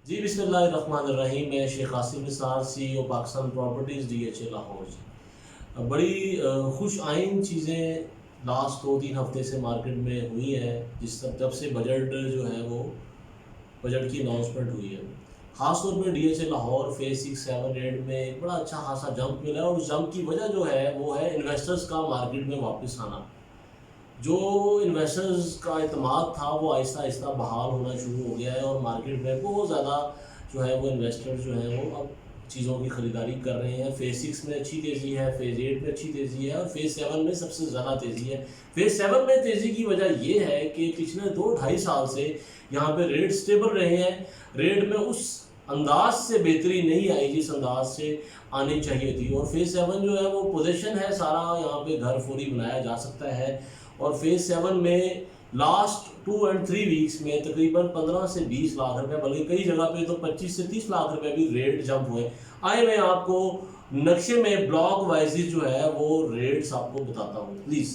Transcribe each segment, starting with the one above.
जी बिस्मिल्लाहिर्रहमानिर्रहीम। मैं Sheikh Asif Nisar, CEO Pakistan properties DHA Lahore जी। बड़ी खुश आइन चीज़ें लास्ट 2-3 हफ्ते से मार्केट में हुई हैं, जब से बजट जो है वो बजट की अनाउंसमेंट हुई है। ख़ास तौर पे DHA लाहौर फेज़ 6, 7, 8 में एक बड़ा अच्छा खासा जंप मिला है और उस जंप की वजह जो है वो है इन्वेस्टर्स का मार्केट में वापस आना। जो इन्वेस्टर्स का एतमाद था वो आहिस्ता आहिस्ता बहाल होना शुरू हो गया है और मार्केट में बहुत ज़्यादा जो है वो इन्वेस्टर जो है वो अब चीज़ों की ख़रीदारी कर रहे हैं। फेज़ 6 में अच्छी तेज़ी है, फेज़ 8 में अच्छी तेज़ी है और फेज़ 7 में सबसे ज़्यादा तेज़ी है। फेज़ 7 में तेज़ी की वजह ये है कि पिछले 2-2.5 साल से यहाँ पे रेट स्टेबल रहे हैं। रेट में उस अंदाज से बेहतरी नहीं आई जिस अंदाज से आनी चाहिए थी। और फेज़ 7 जो है वो पोजीशन है, सारा यहाँ पे घर फौरी बनाया जा सकता है। और फेज़ 7 में लास्ट 2 एंड 3 वीक्स में तकरीबन 15 से 20 लाख रुपए, बल्कि कई जगह पे तो 25 से 30 लाख रुपए भी रेट जंप हुए। आए मैं आपको नक्शे में ब्लॉक वाइज जो है वो रेट्स आपको बताता हूँ प्लीज़।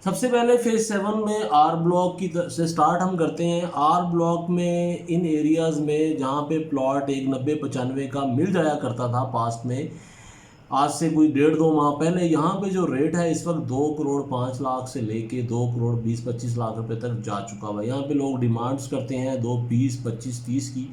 सबसे पहले फेज़ 7 में आर ब्लॉक की से स्टार्ट हम करते हैं। आर ब्लॉक में इन एरियाज़ में जहाँ पे प्लॉट एक 90-95 का मिल जाया करता था पास्ट में, आज से कोई 1.5-2 माह पहले यहाँ पे जो रेट है इस वक्त 2 करोड़ 5 लाख से लेके 2 करोड़ 20-25 लाख रुपए तक जा चुका हुआ है। यहाँ पे लोग डिमांड्स करते हैं 2, 20, 25, 30 की,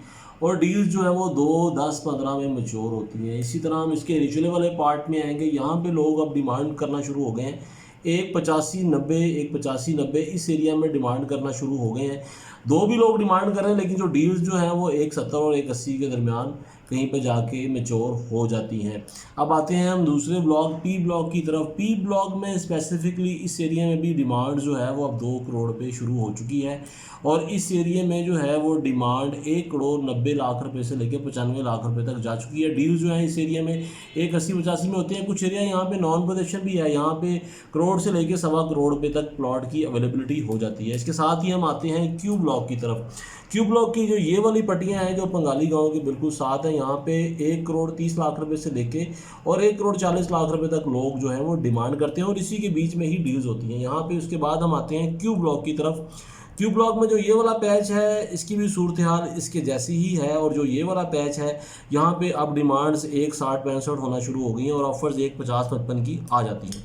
और डील्स जो है वो 2, 10, 15 में मैच्योर होती हैं। इसी तरह हम इसके निचले वाले पार्ट में आएंगे। यहाँ पे लोग अब डिमांड करना शुरू हो गए हैं 1.85-90, 1.85-90 इस एरिया में डिमांड करना शुरू हो गए हैं। दो भी लोग डिमांड कर रहे हैं, लेकिन जो डील्स जो हैं वो 1.70 और 1.80 के दरमियान कहीं पे जाके मैच्योर हो जाती हैं। अब आते हैं हम दूसरे ब्लॉक पी ब्लॉक की तरफ। पी ब्लॉक में स्पेसिफिकली इस एरिया में भी डिमांड जो है वो अब 2 करोड़ पे शुरू हो चुकी है, और इस एरिया में जो है वो डिमांड 1 करोड़ 90 लाख रुपए से लेकर 95 लाख रुपए तक जा चुकी है। डील जो है इस एरिया में 1.80-85 में होते हैं। कुछ एरिया यहाँ पे नॉन पोजेशन भी है, यहाँ पे करोड़ से लेकर 1.25 करोड़ रुपए तक प्लॉट की अवेलेबिलिटी हो जाती है। इसके साथ ही हम आते हैं क्यू ब्लॉक की तरफ। क्यू ब्लॉक की जो ये वाली पट्टियाँ हैं जो पंगाली गांव के बिल्कुल साथ हैं, यहाँ पे 1 करोड़ 30 लाख रुपए से लेके और 1 करोड़ 40 लाख रुपए तक लोग जो हैं वो डिमांड करते हैं, और इसी के बीच में ही डील्स होती हैं यहाँ पे। उसके बाद हम आते हैं क्यू ब्लॉक की तरफ। क्यू ब्लॉक में जो ये वाला पैच है इसकी भी सूरत हाल इसके जैसी ही है, और जो ये वाला पैच है यहाँ पे अब डिमांड्स 1.60-1.65 होना शुरू हो गई हैं और ऑफर्स 1.50-1.55 की आ जाती हैं।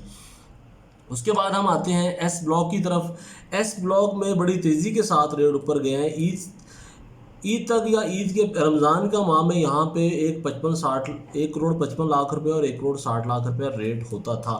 उसके बाद हम आते हैं एस ब्लॉक की तरफ। एस ब्लॉक में बड़ी तेज़ी के साथ रेट ऊपर गए हैं। ईद तक या ईद के रमज़ान का माह में यहाँ पे 1 करोड़ 55 लाख रुपए और 1 करोड़ 60 लाख रुपए रेट होता था,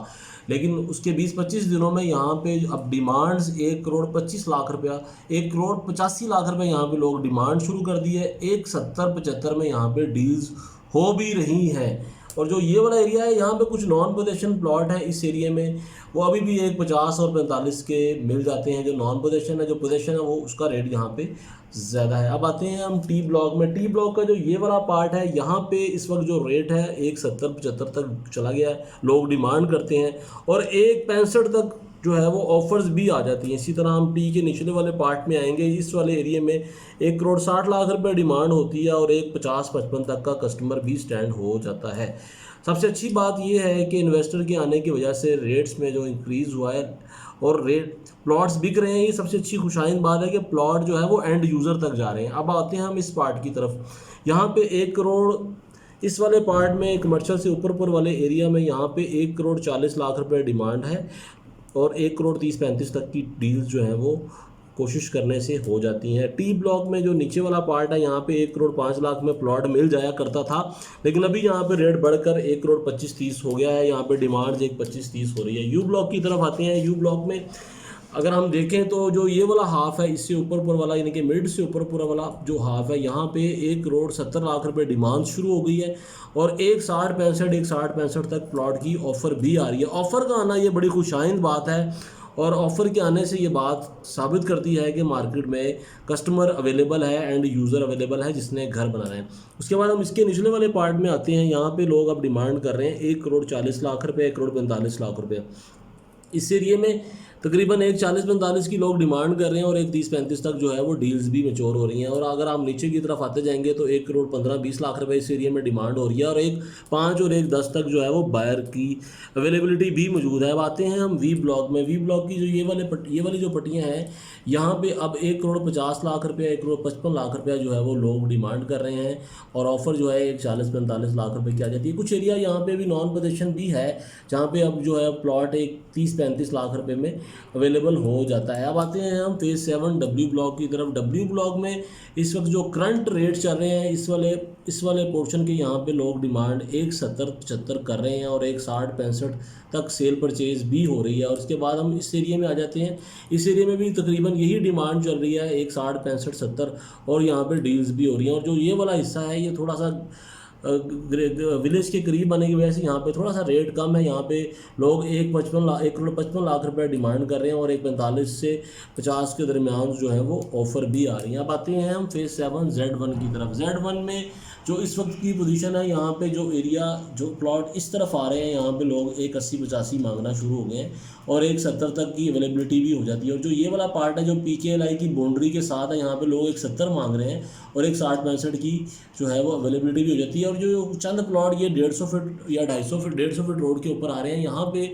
लेकिन उसके 20-25 दिनों में यहाँ पे अब डिमांड्स 1 करोड़ 25 लाख रुपया, 1 करोड़ 85 लाख रुपए यहाँ पे लोग डिमांड शुरू कर दी है। 1.70-75 में यहाँ पे डील्स हो भी रही हैं। और जो ये वाला एरिया है यहाँ पे कुछ नॉन पोजेशन प्लॉट है इस एरिया में, वो अभी भी 1.50 और 45 के मिल जाते हैं। जो नॉन पोजेशन है, जो पोजेशन है वो उसका रेट यहाँ पे ज़्यादा है। अब आते हैं हम टी ब्लॉक में। टी ब्लॉक का जो ये वाला पार्ट है यहाँ पे इस वक्त जो रेट है 1.70-75 तक चला गया है, लोग डिमांड करते हैं, और 1.65 तक जो है वो ऑफर्स भी आ जाती हैं। इसी तरह हम टी के निचले वाले पार्ट में आएंगे। इस वाले एरिया में 1 करोड़ 60 लाख रुपए डिमांड होती है और 1.50-55 तक का कस्टमर भी स्टैंड हो जाता है। सबसे अच्छी बात यह है कि इन्वेस्टर के आने की वजह से रेट्स में जो इंक्रीज़ हुआ है और रेट प्लॉट्स बिक रहे हैं, ये सबसे अच्छी खुशाइन बात है कि प्लॉट जो है वो एंड यूज़र तक जा रहे हैं। अब आते हैं हम इस पार्ट की तरफ। यहाँ पे 1 करोड़ इस वाले पार्ट में कमर्शियल से ऊपर वाले एरिया में यहाँ पे 1 करोड़ 40 लाख रुपए डिमांड है और 1 करोड़ 30-35 तक की डील्स जो है वो कोशिश करने से हो जाती हैं। टी ब्लॉक में जो नीचे वाला पार्ट है यहाँ पे 1 करोड़ 5 लाख में प्लॉट मिल जाया करता था, लेकिन अभी यहाँ पे रेट बढ़कर 1 करोड़ 25-30 हो गया है। यहाँ पे डिमांड 1.25-30 हो रही है। यू ब्लॉक की तरफ आते हैं। यू ब्लॉक में अगर हम देखें तो जो ये वाला हाफ है, इससे ऊपर वाला यानी कि मिड से ऊपर पूरा वाला जो हाफ है, यहाँ पे 1 करोड़ 70 लाख रुपए डिमांड शुरू हो गई है और 1.60-65 तक प्लॉट की ऑफ़र भी आ रही है। ऑफ़र का आना ये बड़ी खुशाइंद बात है, और ऑफ़र के आने से ये बात साबित करती है कि मार्केट में कस्टमर अवेलेबल है एंड यूज़र अवेलेबल है जिसने घर बनाना है। उसके बाद हम इसके निचले वाले पार्ट में आते हैं। यहाँ पे लोग अब डिमांड कर रहे हैं 1 करोड़ 40 लाख रुपए, 1 करोड़ 45 लाख रुपए। इस एरिए में तकरीबन एक 40-45 की लोग डिमांड कर रहे हैं और एक 30-35 तक जो है वो डील्स भी मैच्योर हो रही हैं। और अगर आप नीचे की तरफ आते जाएंगे तो 1 करोड़ 15-20 लाख रुपए इस एरिया में डिमांड हो रही है और एक 5 और एक 10 तक जो है वो बायर की अवेलेबिलिटी भी मौजूद है। अब आते हैं हम वी ब्लॉक में। वी ब्लॉक की जो ये वाली जो पट्टियाँ हैं, यहाँ पे अब 1 करोड़ 50 लाख रुपया 1 करोड़ 55 लाख रुपया जो है वो लोग डिमांड कर रहे हैं और ऑफ़र जो है एक 40-45 लाख रुपए की आ जाती है। कुछ एरिया यहाँ पे भी नॉन पोजीशन भी है जहाँ पे अब जो है प्लॉट एक 30-35 लाख रुपए में अवेलेबल हो जाता है। अब आते हैं हम फेज़ 7 डब्ल्यू ब्लॉक की तरफ। डब्ल्यू ब्लॉक में इस वक्त जो करंट रेट चल रहे हैं इस वाले पोर्शन के यहाँ पे लोग डिमांड 170-75 कर रहे हैं और 160-65 तक सेल परचेज भी हो रही है। और उसके बाद हम इस एरिया में आ जाते हैं। इस एरिया में भी तकरीबन यही डिमांड चल रही है 160-65-70 और यहाँ पे डील्स भी हो रही हैं। और जो ये वाला हिस्सा है ये थोड़ा सा विलेज के करीब आने की वजह से यहाँ पे थोड़ा सा रेट कम है। यहाँ पे लोग 1 करोड़ 55 लाख रुपए डिमांड कर रहे हैं और 145 से 50 के दरमियान जो है वो ऑफ़र भी आ रही हैं। अब आते हैं हम फेज़ 7 Z1 की तरफ। Z1 में जो इस वक्त की पोजीशन है, यहाँ पे जो एरिया जो प्लॉट इस तरफ आ रहे हैं यहाँ पे लोग 180-85 मांगना शुरू हो गए हैं और 170 तक की अवेलेबिलिटी भी हो जाती है। और जो ये वाला पार्ट है जो PKLI की बाउंड्री के साथ है, यहाँ पे लोग 170 मांग रहे हैं और 160-65 की जो है वो अवेलेबिलिटी भी हो जाती है। और जो चंद प्लॉट ये 150 फीट या 250 फीट रोड के ऊपर आ रहे हैं, यहाँ पे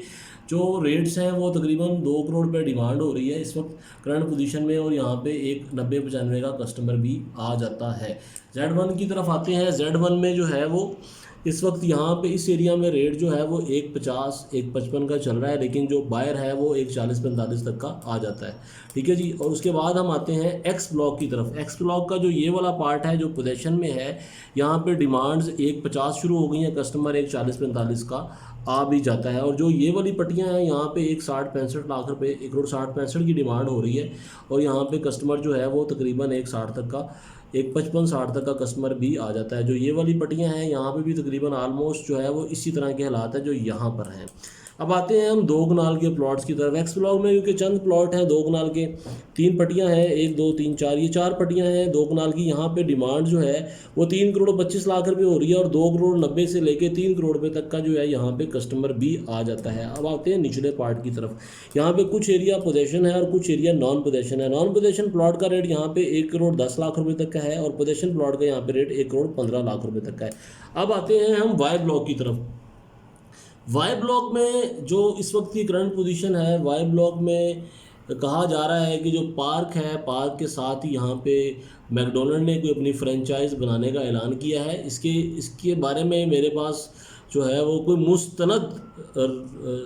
जो रेट्स हैं वो तकरीबन 2 करोड़ रुपये डिमांड हो रही है इस वक्त करंट पोजीशन में और यहाँ पे एक 90-95 का कस्टमर भी आ जाता है। Z1 की तरफ आते हैं। Z1 में जो है वो इस वक्त यहाँ पे इस एरिया में रेट जो है वो 150-155 का चल रहा है, लेकिन जो बायर है वो 140-45 तक का आ जाता है। ठीक है जी। और उसके बाद हम आते हैं एक्स ब्लॉक की तरफ। एक्स ब्लॉक का जो ये वाला पार्ट है जो पोजीशन में है, यहाँ पे डिमांड्स 150 शुरू हो गई हैं, कस्टमर 140-45 का आ भी जाता है। और जो ये वाली पट्टियाँ हैं यहाँ पे 160-65 लाख रुपए 1 करोड़ 60-65 की डिमांड हो रही है और यहाँ पे कस्टमर जो है वो तकरीबन 160 तक का 155-60 तक का कस्टमर भी आ जाता है। जो ये वाली पट्टियाँ हैं यहाँ पे भी तकरीबन आलमोस्ट जो है वो इसी तरह के हालात है जो यहाँ पर हैं। अब आते हैं हम 2 कनाल के प्लॉट्स की तरफ। एक्स ब्लॉक में क्योंकि चंद प्लॉट हैं 2 कनाल के, 3 पट्टियाँ हैं, 1 2 3 4, ये 4 पट्टियाँ हैं 2 कनाल की। यहाँ पे डिमांड जो है वो 3 करोड़ 25 लाख रुपए हो रही है और 2 करोड़ 90 से लेके 3 करोड़ रुपए तक का जो है यहाँ पे कस्टमर भी आ जाता है। अब आते हैं निचले पार्ट की तरफ। यहाँ पे कुछ एरिया पोजेशन है और कुछ एरिया नॉन पोजेशन है। नॉन पोजेशन प्लॉट का रेट यहाँ पे 1 करोड़ 10 लाख रुपये तक का है और पोजेशन प्लॉट का यहाँ पे रेट 1 करोड़ 15 लाख रुपये तक का है। अब आते हैं हम वाई ब्लॉक की तरफ। वाई ब्लॉक में जो इस वक्त की करंट पोजीशन है, वाई ब्लॉक में कहा जा रहा है कि जो पार्क है, पार्क के साथ ही यहाँ पे मैकडोनल्ड ने कोई अपनी फ्रेंचाइज बनाने का ऐलान किया है। इसके बारे में मेरे पास जो है वो कोई मुस्तनद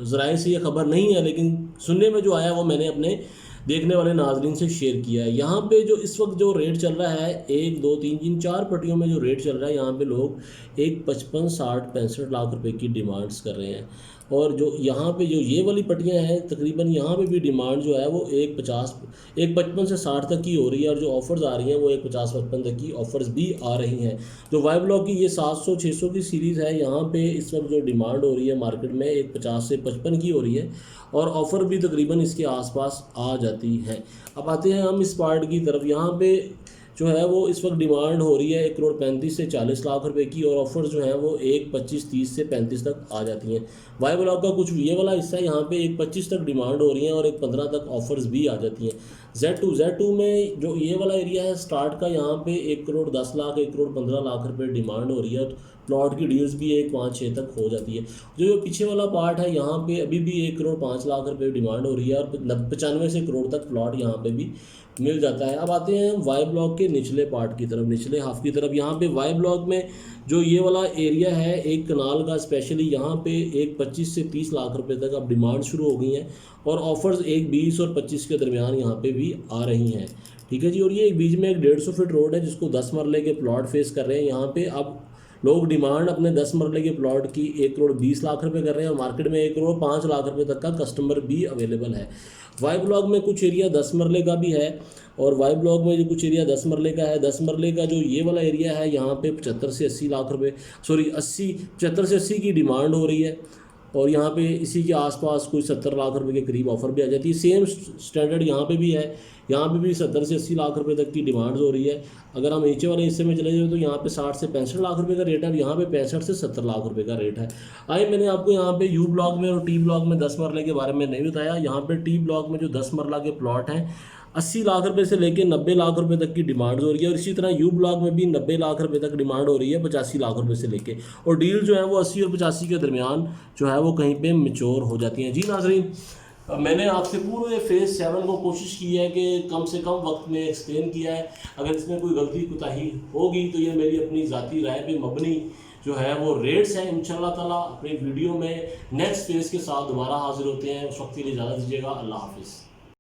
ज़राए से ये खबर नहीं है, लेकिन सुनने में जो आया वो मैंने अपने देखने वाले नाजरीन से शेयर किया है। यहाँ पे जो इस वक्त जो रेट चल रहा है 1 2 3 इन 4 पट्टियों में जो रेट चल रहा है, यहाँ पे लोग 155-60-65 लाख रुपए की डिमांड्स कर रहे हैं। और जो यहाँ पे जो ये वाली पट्टियाँ हैं तकरीबन यहाँ पे भी डिमांड जो है वो 155 से 60 तक की हो रही है और जो ऑफ़र्स आ रही हैं वो 150-55 तक की ऑफ़र्स भी आ रही हैं। जो वाई ब्लॉक की ये 700-600 की सीरीज़ है, यहाँ पे इस वक्त जो डिमांड हो रही है मार्केट में 150 से 55 की हो रही है और ऑफ़र भी तकरीबन इसके आसपास आ जाती है। अब आते हैं हम इस पार्ट की तरफ। यहाँ पे जो है वो इस वक्त डिमांड हो रही है 1 करोड़ 35 से 40 लाख रुपए की और ऑफर्स जो हैं वो 1-25-30 से 35 तक आ जाती हैं। वाई ब्लॉक का कुछ ये वाला हिस्सा है, यहाँ पे 1-25 तक डिमांड हो रही है और 1-15 तक ऑफर्स भी आ जाती हैं। Z2 में जो ये वाला एरिया है स्टार्ट का, यहाँ पे 1 करोड़ 10 लाख 1 करोड़ 15 लाख रुपए डिमांड हो रही है। प्लॉट की डील्स भी 1-5-6 तक हो जाती है। जो पीछे वाला पार्ट है यहाँ पे अभी भी 1 करोड़ 5 लाख रुपए डिमांड हो रही है और 95 से करोड़ तक प्लॉट यहाँ पे भी मिल जाता है। अब आते हैं वाई ब्लॉक के निचले पार्ट की तरफ, निचले हाफ की तरफ। यहाँ पे वाई ब्लॉक में जो ये वाला एरिया है एक कनाल का स्पेशली, यहाँ पे 25 से 30 लाख रुपए तक अब डिमांड शुरू हो गई हैं और ऑफर्स 20 और 25 के दरमियान यहाँ पे भी आ रही हैं। ठीक है जी। और ये एक बीच में एक 150 फीट रोड है जिसको 10 मरले के प्लॉट फेस कर रहे हैं। यहाँ पे अब लोग डिमांड अपने 10 मरले के प्लॉट की 1 करोड़ 20 लाख रुपए कर रहे हैं और मार्केट में 1 करोड़ 5 लाख रुपए तक का कस्टमर भी अवेलेबल है। वाई ब्लॉक में कुछ एरिया 10 मरले का भी है और वाई ब्लॉक में जो कुछ एरिया 10 मरले का है, 10 मरले का जो ये वाला एरिया है यहाँ पे 75 से 80 लाख रुपए 75 से 80 की डिमांड हो रही है और यहाँ पे इसी के आसपास कोई 70 लाख रुपए के करीब ऑफ़र भी आ जाती है। सेम स्टैंडर्ड यहाँ पे भी है, यहाँ पे भी 70 से 80 लाख रुपए तक की डिमांड हो रही है। अगर हम नीचे वाले हिस्से में चले जाए तो यहाँ पे 60 से 65 लाख रुपए का रेट है, और यहाँ पे 65 से 70 लाख रुपए का रेट है। आइए, मैंने आपको यहाँ पे यू ब्लॉक में और टी ब्लॉक में 10 मरले के बारे में नहीं बताया। यहाँ पे टी ब्लॉक में जो 10 मरला के प्लॉट हैं 80 लाख रुपए से लेके 90 लाख रुपए तक की डिमांड हो रही है, और इसी तरह यू ब्लॉक में भी 90 लाख रुपए तक डिमांड हो रही है 85 लाख रुपए से लेके, और डील जो है वो 80 और 85 के दरमियान जो है वो कहीं पे मैच्योर हो जाती हैं। जी नाज़रीन, मैंने आपसे पूरे फेज़ 7 को कोशिश की है कि कम से कम वक्त में एक्सप्लेन किया है। अगर इसमें कोई गलती कोताही होगी तो ये मेरी अपनी ज़ाती राय पे मबनी जो है वो रेट्स हैं। इंशाल्लाह ताला अपने वीडियो में नेक्स्ट फेज़ के साथ दोबारा हाजिर होते हैं। उस वक्त के लिए इजाज़त दीजिएगा। अल्लाह हाफिज़।